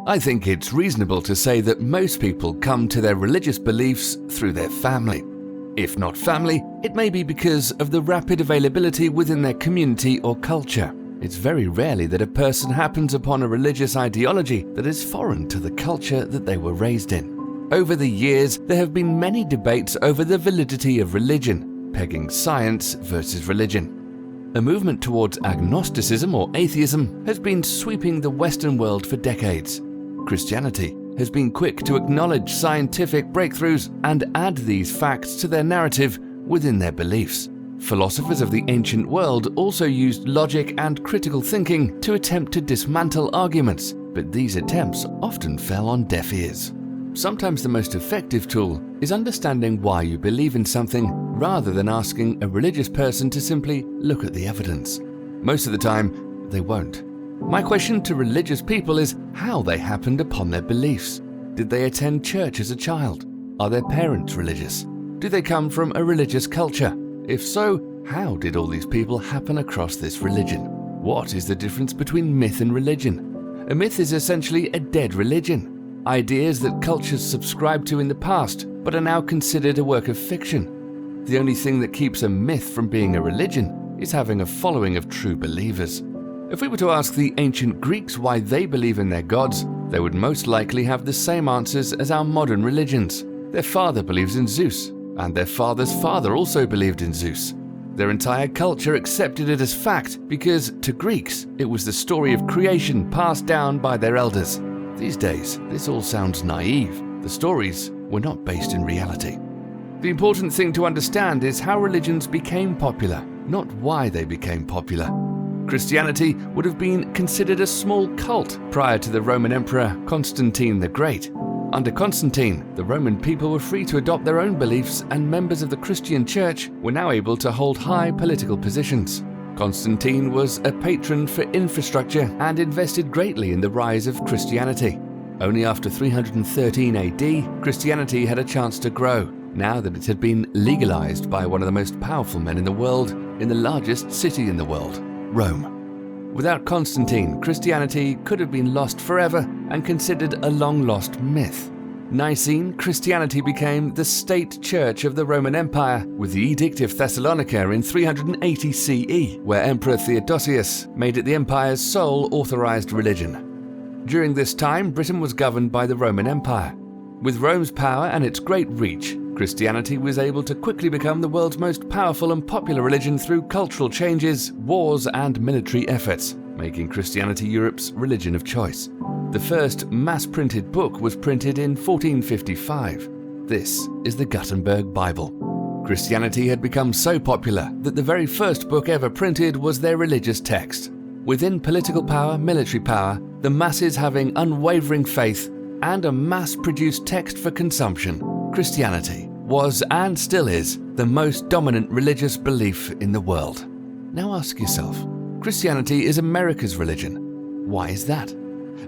I think it's reasonable to say that most people come to their religious beliefs through their family. If not family, it may be because of the rapid availability within their community or culture. It's very rarely that a person happens upon a religious ideology that is foreign to the culture that they were raised in. Over the years, there have been many debates over the validity of religion, pegging science versus religion. A movement towards agnosticism or atheism has been sweeping the Western world for decades. Christianity has been quick to acknowledge scientific breakthroughs and add these facts to their narrative within their beliefs. Philosophers of the ancient world also used logic and critical thinking to attempt to dismantle arguments, but these attempts often fell on deaf ears. Sometimes the most effective tool is understanding why you believe in something rather than asking a religious person to simply look at the evidence. Most of the time, they won't. My question to religious people is how they happened upon their beliefs. Did they attend church as a child? Are their parents religious? Do they come from a religious culture? If so, how did all these people happen across this religion? What is the difference between myth and religion? A myth is essentially a dead religion. Ideas that cultures subscribed to in the past, but are now considered a work of fiction. The only thing that keeps a myth from being a religion is having a following of true believers. If we were to ask the ancient Greeks why they believe in their gods, they would most likely have the same answers as our modern religions. Their father believes in Zeus, and their father's father also believed in Zeus. Their entire culture accepted it as fact because, to Greeks, it was the story of creation passed down by their elders. These days, this all sounds naive. The stories were not based in reality. The important thing to understand is how religions became popular, not why they became popular. Christianity would have been considered a small cult prior to the Roman Emperor Constantine the Great. Under Constantine, the Roman people were free to adopt their own beliefs, and members of the Christian Church were now able to hold high political positions. Constantine was a patron for infrastructure and invested greatly in the rise of Christianity. Only after 313 AD, Christianity had a chance to grow, now that it had been legalized by one of the most powerful men in the world in the largest city in the world, Rome. Without Constantine, Christianity could have been lost forever and considered a long-lost myth. Nicene Christianity became the state church of the Roman Empire, with the Edict of Thessalonica in 380 CE, where Emperor Theodosius made it the empire's sole authorized religion. During this time, Britain was governed by the Roman Empire. With Rome's power and its great reach, Christianity was able to quickly become the world's most powerful and popular religion through cultural changes, wars, and military efforts, making Christianity Europe's religion of choice. The first mass-printed book was printed in 1455. This is the Gutenberg Bible. Christianity had become so popular that the very first book ever printed was their religious text. Within political power, military power, the masses having unwavering faith, and a mass-produced text for consumption, Christianity was and still is the most dominant religious belief in the world. Now ask yourself, Christianity is America's religion. Why is that?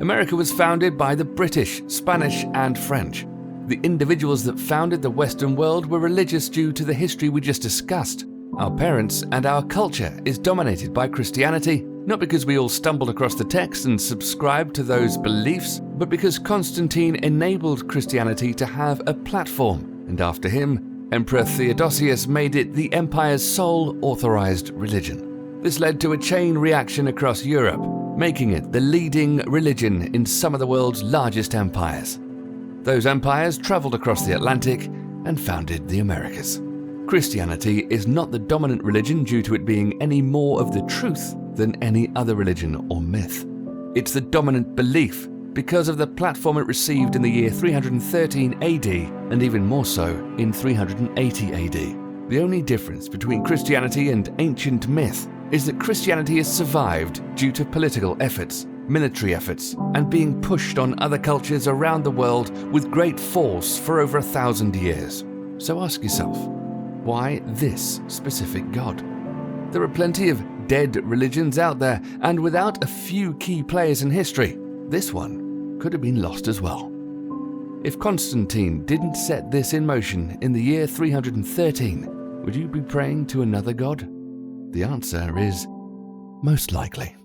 America was founded by the British, Spanish, and French. The individuals that founded the Western world were religious due to the history we just discussed. Our parents and our culture is dominated by Christianity, not because we all stumbled across the text and subscribed to those beliefs, but because Constantine enabled Christianity to have a platform, and after him, Emperor Theodosius made it the empire's sole authorized religion. This led to a chain reaction across Europe, making it the leading religion in some of the world's largest empires. Those empires traveled across the Atlantic and founded the Americas. Christianity is not the dominant religion due to it being any more of the truth than any other religion or myth. It's the dominant belief because of the platform it received in the year 313 AD and even more so in 380 AD. The only difference between Christianity and ancient myth is that Christianity has survived due to political efforts, military efforts, and being pushed on other cultures around the world with great force for over 1,000 years. So ask yourself, why this specific God? There are plenty of dead religions out there, and without a few key players in history, this one could have been lost as well. If Constantine didn't set this in motion in the year 313, would you be praying to another god? The answer is most likely.